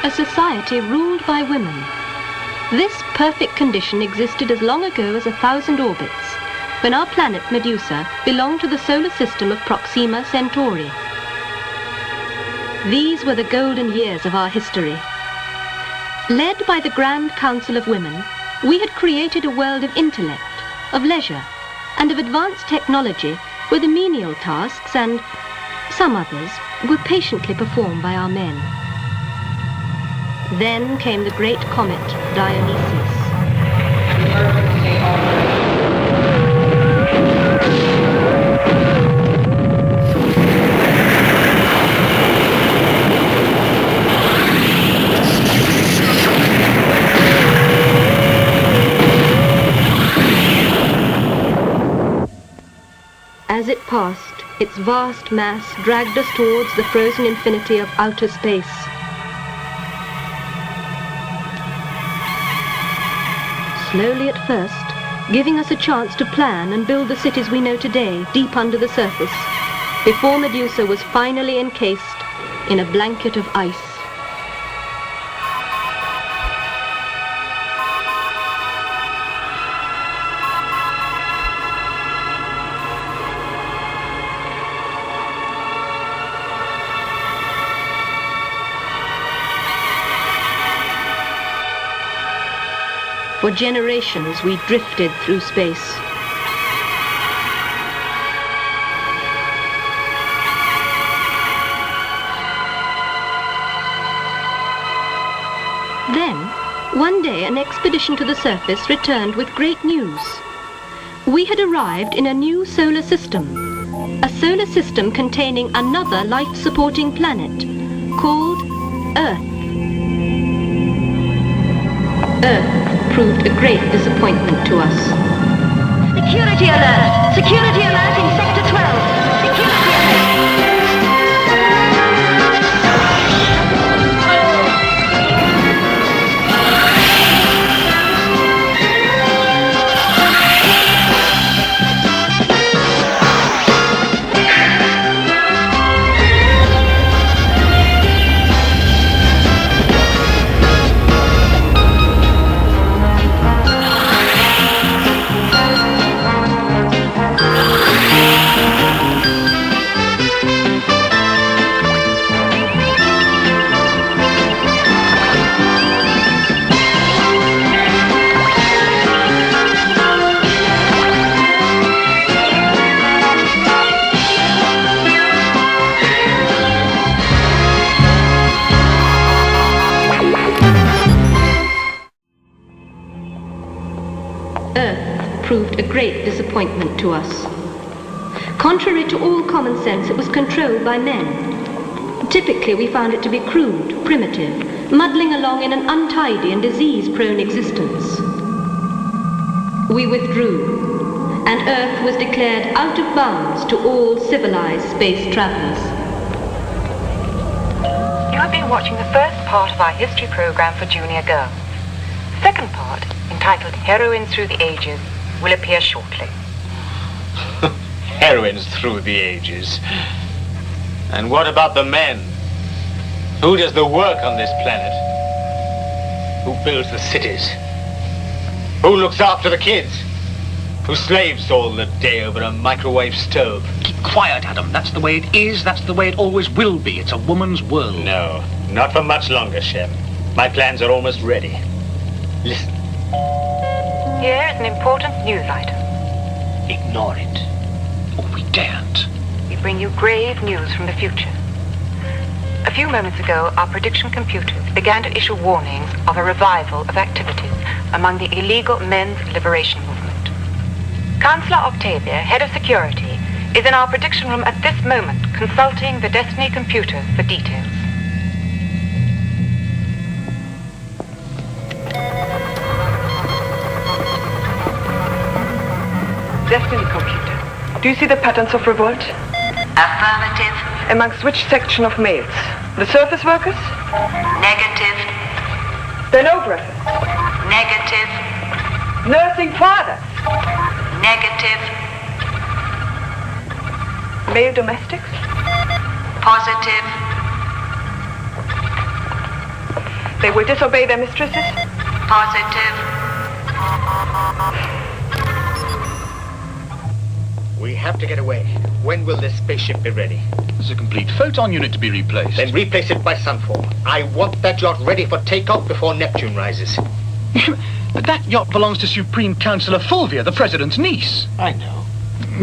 a society ruled by women. This perfect condition existed as long ago as 1,000 orbits, when our planet Medusa belonged to the solar system of Proxima Centauri. These were the golden years of our history. Led by the Grand Council of Women, we had created a world of intellect, of leisure, and of advanced technology where the menial tasks and some others were patiently performed by our men. Then came the great comet Dionysus. As it passed, its vast mass dragged us towards the frozen infinity of outer space. Slowly at first, giving us a chance to plan and build the cities we know today deep under the surface, before Medusa was finally encased in a blanket of ice. For generations, we drifted through space. Then, one day, an expedition to the surface returned with great news. We had arrived in a new solar system, a solar system containing another life-supporting planet called Earth. Earth proved a great disappointment to us. Security alert! Security alert in Sector 12! Security alert! Proved a great disappointment to us. Contrary to all common sense, it was controlled by men. Typically, we found it to be crude, primitive, muddling along in an untidy and disease-prone existence. We withdrew, and Earth was declared out of bounds to all civilized space travelers. You have been watching the first part of our history program for junior girls. The second part, entitled Heroines Through the Ages, will appear shortly. Heroines through the ages. And what about the men? Who does the work on this planet? Who builds the cities? Who looks after the kids? Who slaves all the day over a microwave stove? Keep quiet, Adam. That's the way it is. That's the way it always will be. It's a woman's world. No, not for much longer, Shem. My plans are almost ready. Listen. Here is an important news item. Ignore it. Oh, we daren't. We bring you grave news from the future. A few moments ago, our prediction computers began to issue warnings of a revival of activities among the illegal men's liberation movement. Councillor Octavia, head of security, is in our prediction room at this moment, consulting the Destiny computers for details. Destiny computer. Do you see the patterns of revolt? Affirmative. Amongst which section of males? The surface workers? Negative. Stenographers? Negative. Nursing fathers? Negative. Male domestics? Positive. They will disobey their mistresses? Positive. We have to get away. When will this spaceship be ready? There's a complete photon unit to be replaced. Then replace it by sunfall. I want that yacht ready for takeoff before Neptune rises. But that yacht belongs to Supreme Councillor Fulvia, the President's niece. I know.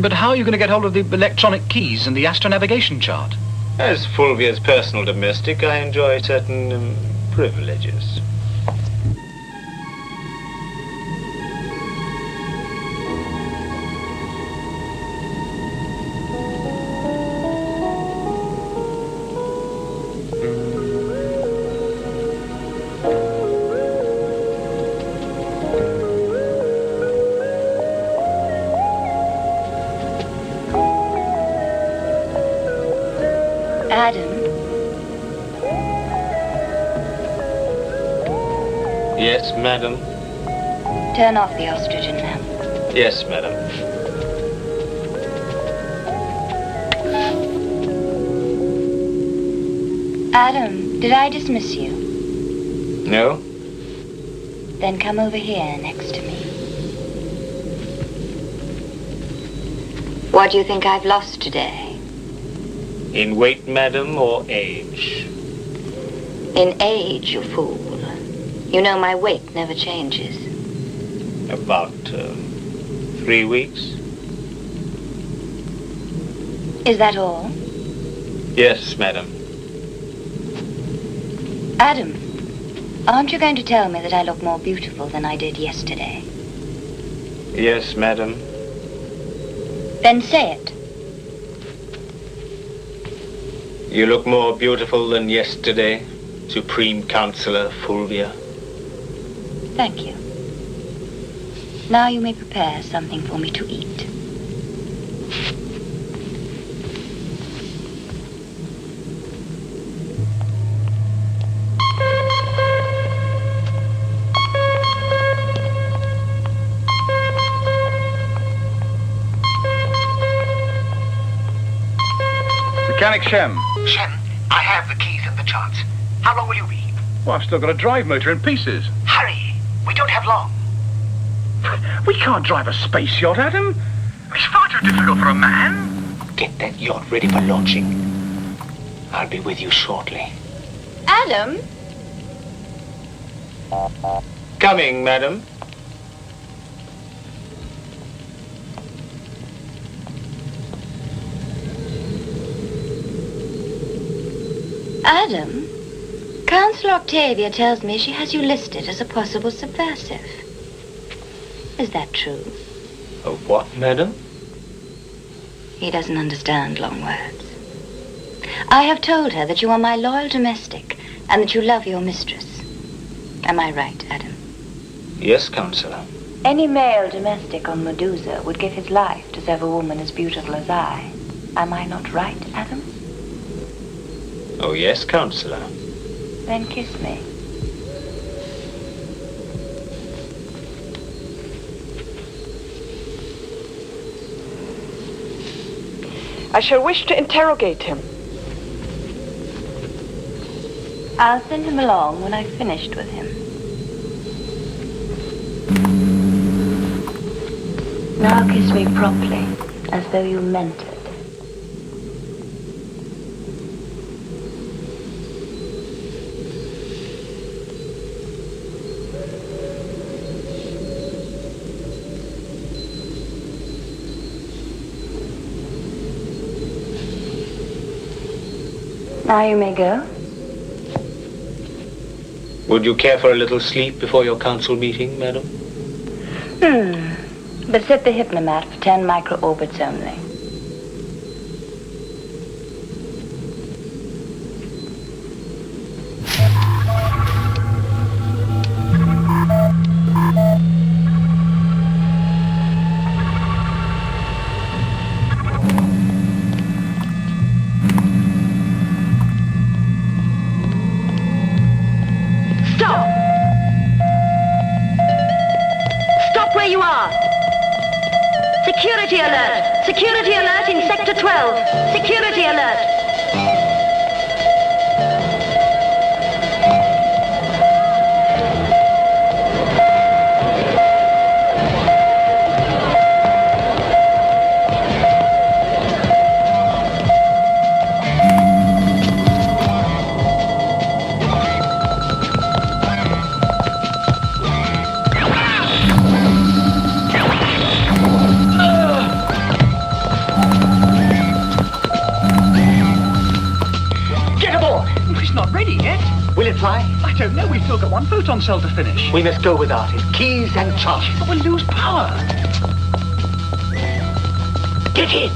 But how are you going to get hold of the electronic keys and the astronavigation chart? As Fulvia's personal domestic, I enjoy certain privileges. Adam, Yes, madam. turn off the oxygen lamp. Yes, madam. Adam, did I dismiss you? No? Then come over here next to me. What do you think I've lost today? In weight, madam, or age? In age, you fool. You know my weight never changes. About 3 weeks? Is that all? Yes, madam. Adam, aren't you going to tell me that I look more beautiful than I did yesterday? Yes, madam. Then say it. You look more beautiful than yesterday, Supreme Councillor Fulvia. Thank you. Now you may prepare something for me to eat. Mechanic Shem. Shem, I have the keys and the charts. How long will you be? Well, I've still got a drive motor in pieces. Hurry! We don't have long. We can't drive a space yacht, Adam. It's far too difficult for a man. Get that yacht ready for launching. I'll be with you shortly. Adam? Coming, madam. Adam? Councillor Octavia tells me she has you listed as a possible subversive. Is that true? What, madam? He doesn't understand long words. I have told her that you are my loyal domestic and that you love your mistress. Am I right, Adam? Yes, Councillor. Any male domestic on Medusa would give his life to serve a woman as beautiful as I. Am I not right, Adam? Oh, yes, Councillor. Then kiss me. I shall wish to interrogate him. I'll send him along when I've finished with him. Now kiss me properly, as though you meant it. Now you may go. Would you care for a little sleep before your council meeting, madam? But set the hypnomat for 10 micro-orbits only. Security alert! Security alert in Sector 12! Security alert! ready yet? Will it fly? I don't know. We've still got one photon cell to finish. We must go without it. Keys and charges. But we'll lose power. Get in!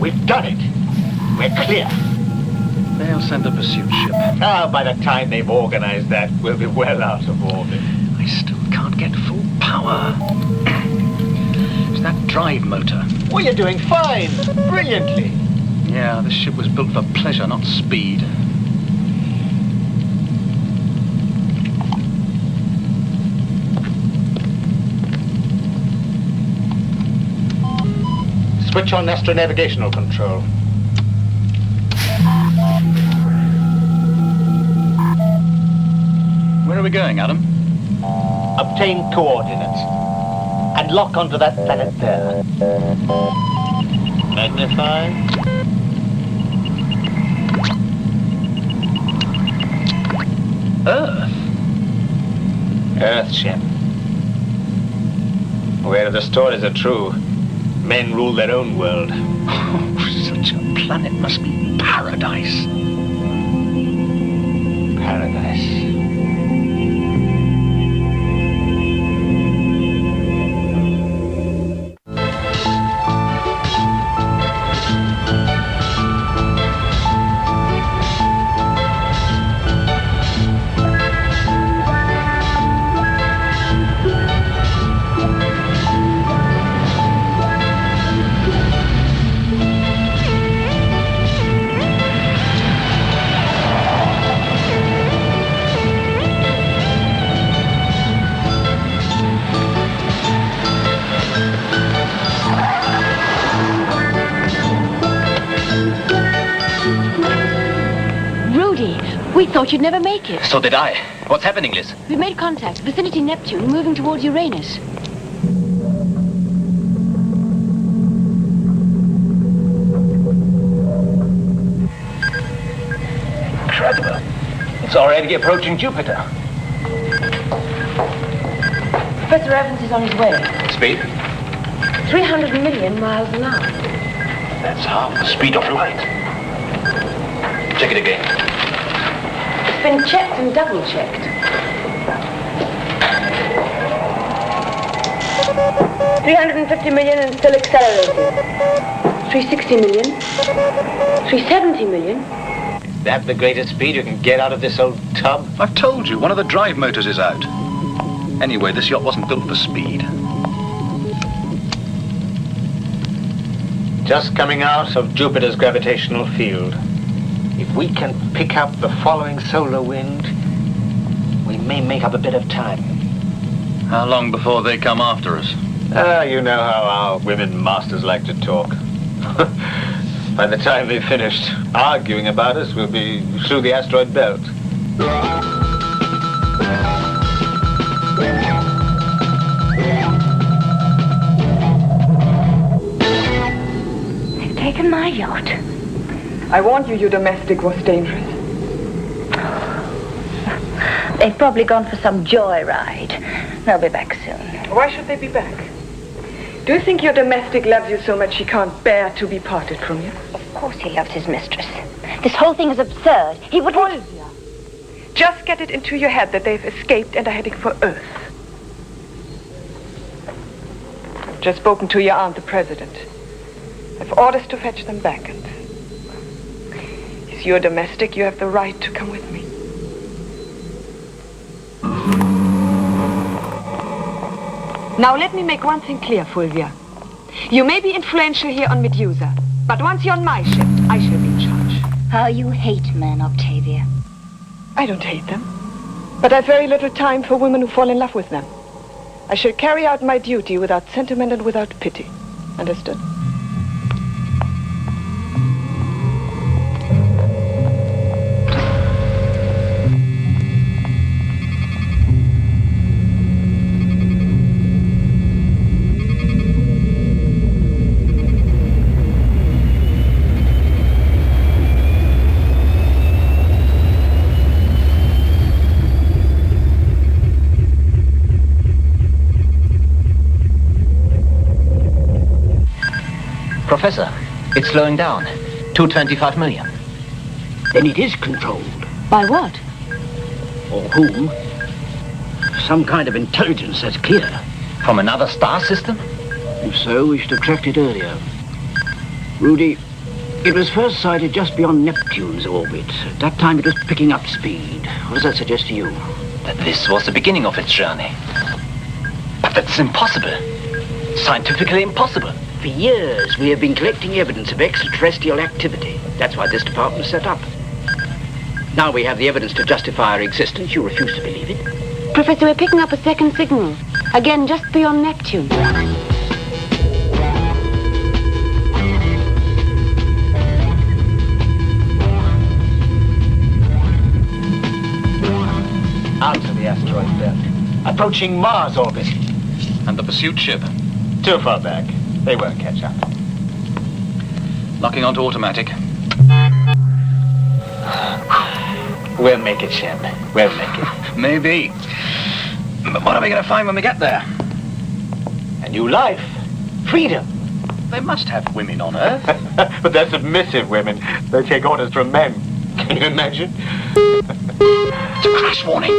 We've done it. We're clear. They'll send a pursuit ship. Now, by the time they've organized that, we'll be well out of orbit. I still can't get full power. It's that drive motor. Well, you're doing fine. Brilliantly. Yeah, this ship was built for pleasure, not speed. Switch on astronavigational control. Where are we going, Adam? Obtain coordinates. And lock onto that planet there. Magnify. Earth? Earth ship. Where the stories are true, men rule their own world. Oh, such a planet must be paradise. Paradise. We thought you'd never make it. So did I. What's happening, Liz? We've made contact. Vicinity Neptune, moving towards Uranus. Incredible. It's already approaching Jupiter. Professor Evans is on his way. Speed? 300 million miles an hour. That's half the speed of light. Check it again. It's been checked and double-checked. 350 million and still accelerating. 360 million. 370 million. Is that the greatest speed you can get out of this old tub? I've told you, one of the drive motors is out. Anyway, this yacht wasn't built for speed. Just coming out of Jupiter's gravitational field. If we can pick up the following solar wind, we may make up a bit of time. How long before they come after us? You know how our women masters like to talk. By the time they've finished arguing about us, we'll be through the asteroid belt. They've taken my yacht. I warned you your domestic was dangerous. They've probably gone for some joyride. They'll be back soon. Why should they be back? Do you think your domestic loves you so much he can't bear to be parted from you? Of course he loves his mistress. This whole thing is absurd. He wouldn't... Just get it into your head that they've escaped and are heading for Earth. I've just spoken to your aunt, the president. I've orders to fetch them back, and he's your domestic. You have the right to come with me. Now let me make one thing clear, Fulvia. You may be influential here on Medusa, but once you're on my ship, I shall be in charge. How you hate men, Octavia. I don't hate them, but I've very little time for women who fall in love with them. I shall carry out my duty without sentiment and without pity. Understood? Professor, it's slowing down. 225 million. Then it is controlled. By what? Or whom? Some kind of intelligence, that's clear. From another star system? If so, we should have tracked it earlier. Rudy, it was first sighted just beyond Neptune's orbit. At that time, it was picking up speed. What does that suggest to you? That this was the beginning of its journey. But that's impossible. Scientifically impossible. For years, we have been collecting evidence of extraterrestrial activity. That's why this department was set up. Now we have the evidence to justify our existence. You refuse to believe it? Professor, we're picking up a second signal. Again, just beyond Neptune. Out of the asteroid belt. Approaching Mars orbit. And the pursuit ship? Too far back. They won't catch up. Locking onto automatic. We'll make it, Shem. We'll make it. Maybe. But what are we going to find when we get there? A new life. Freedom. They must have women on Earth. But they're submissive women. They take orders from men. Can you imagine? It's a crash warning.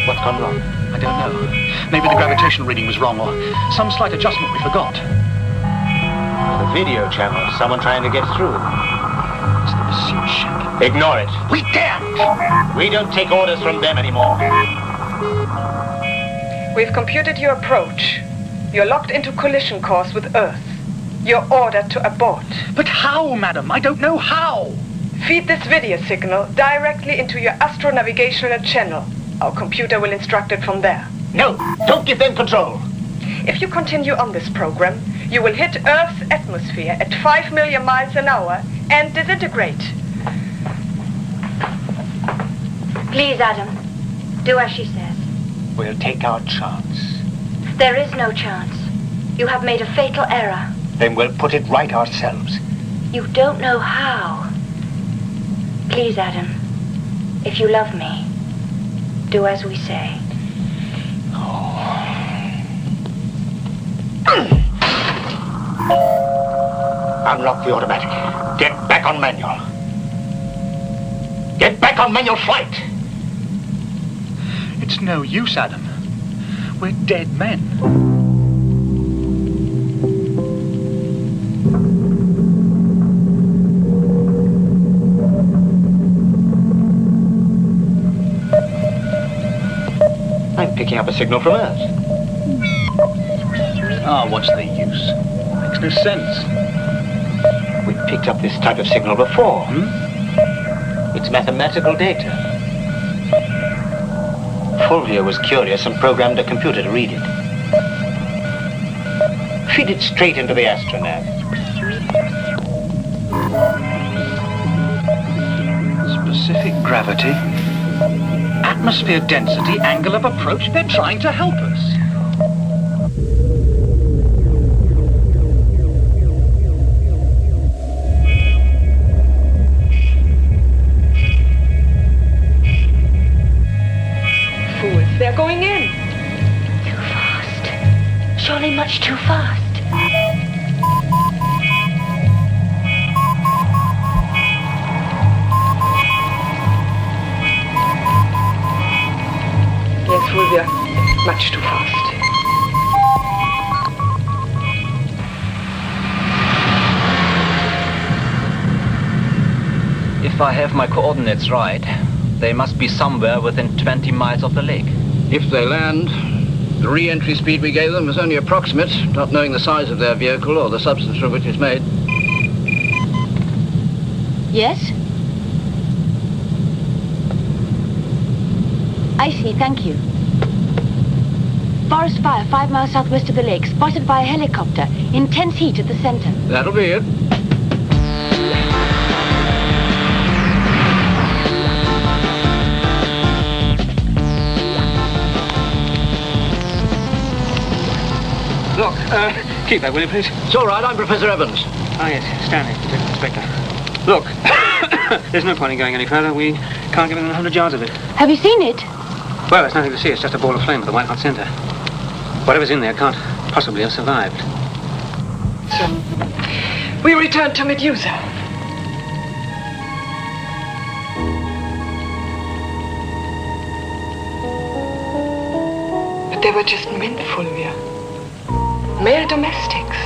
What's gone wrong? I don't know. Maybe the gravitational reading was wrong, or some slight adjustment we forgot. The video channel. Someone trying to get through. It's the pursuit ship. Ignore it. We daren't! We don't take orders from them anymore. We've computed your approach. You're locked into collision course with Earth. You're ordered to abort. But how, madam? I don't know how. Feed this video signal directly into your astronavigational channel. Our computer will instruct it from there. No, don't give them control. If you continue on this program, you will hit Earth's atmosphere at 5 million miles an hour and disintegrate. Please, Adam, do as she says. We'll take our chance. There is no chance. You have made a fatal error. Then we'll put it right ourselves. You don't know how. Please, Adam, if you love me, do as we say. Unlock the automatic. Get back on manual. Get back on manual flight. It's no use, Adam. We're dead men. I'm picking up a signal from Earth. Ah, what's the use? Makes no sense. We picked up this type of signal before. It's mathematical data. Fulvia was curious and programmed a computer to read it. Feed it straight into the astronav. Specific gravity, atmosphere density, angle of approach. They're trying to help us. They're going in. Too fast. Surely much too fast. Yes, Fulvia. Much too fast. If I have my coordinates right, they must be somewhere within 20 miles of the lake. If they land, the re-entry speed we gave them was only approximate, not knowing the size of their vehicle or the substance from which it's made. Yes? I see, thank you. Forest fire 5 miles southwest of the lake, spotted by a helicopter. Intense heat at the center. That'll be it. Look, keep that, will you, please? It's all right, I'm Professor Evans. Oh, yes, Stanley, Detective Inspector. Look, there's no point in going any further. We can't get within 100 yards of it. Have you seen it? Well, there's nothing to see. It's just a ball of flame with a white hot center. Whatever's in there can't possibly have survived. So, we return to Medusa. But they were just men, Fulvia. Male domestics.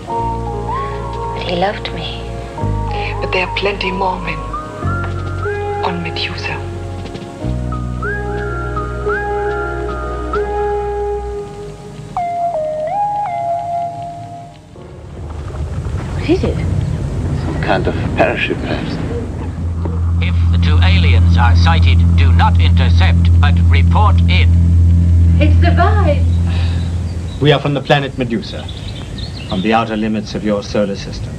But he loved me. But there are plenty more men on Medusa. What is it? Some kind of parachute, perhaps. If the two aliens are sighted, do not intercept, but report in. It survived. We are from the planet Medusa, on the outer limits of your solar system.